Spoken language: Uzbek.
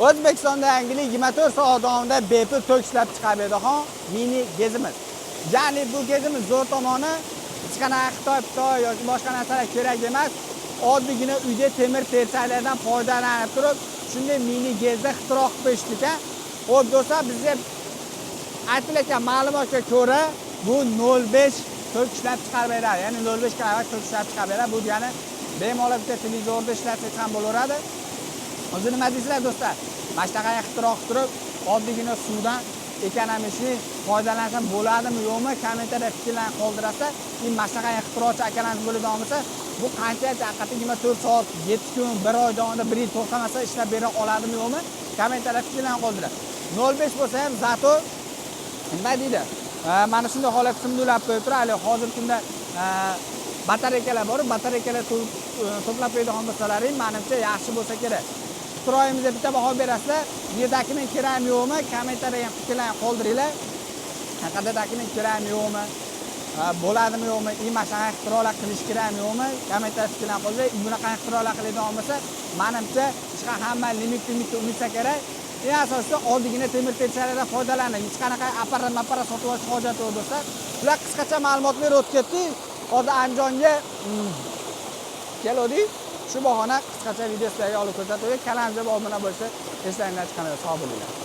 O'zbekistonda yangi 24 soat davomida bepul tok ishlab chiqaradigan mini gezimiz. Ya'ni bu gezimiz zo'r tomoni hech qanaqa Xitoy yoki boshqa narsalar kerak emas. Oddiygina uyda temir tersaklardan foydalanib turib, shunday mini gezni ixtiro qilib qo'yishdik. Xo'p do'stlar, bizga aytilayotgan ma'lumotga ko'ra, bu 05 tok ishlab chiqarib beradi. Ya'ni 05 kilovatt tok ishlab chiqarib beradi. Bu degani bemalol bitta televizorda ishlatsak ham bo'laveradi. O'zi nima deysizlar do'stlar? Mana shunaqa ixtiro qilib turib, oddiygina suvdan ekonomik foydalansam bo'ladimi, yo'qmi? Kommentariyada fikrlarni qoldirasiz. Mana shunaqa ixtirochi akalarimiz bo'ladigan bo'lsa, bu qancha haqiqatda 24 soat, 7 kun, 1 oy davomida bir yil to'xtamasa ishlab bera oladimi, yo'qmi? Kommentariyada fikrlarni qoldirasiz. 05 bo'lsa ham zato nima deydi? Mana shunday holat simulab qo'yib turadi. Hozirgi kunda batareykalar bor, batareykalar to'plab qo'yadigan bo'lsalaring, menimcha yaxshi bo'lsa kerak. Ixtiroyimizga bitta baho berasizlar. Yerdagining kerakmi yo'qmi? Kommentariyada ham fikrlarni qoldiringlar. Haqiqatdagining kerakmi yo'qmi? Bo'ladimi yo'qmi? Mana shunaqa ixtirolar qilish kerakmi yo'qmi? Kommentariyada fikrlarni qoldiring. Bunaqa ixtirolar qiladigan bo'lsa, menimcha hamma limitni unutsa kerak. Eng asosiysi oddiygina temir tersaklardan foydalaning. Hech qanaqa apparat sotib olish hojati yo'q do'stlar. Bular qisqacha ma'lumotlar o'tib ketdik. Hozir Andijonga keldik. Shu bahona qisqacha video sizlarga olib ko'rsatdik. Kanalimizga obuna bo'lsa, eslaringizga chiqaringlar. Sog' bo'linglar.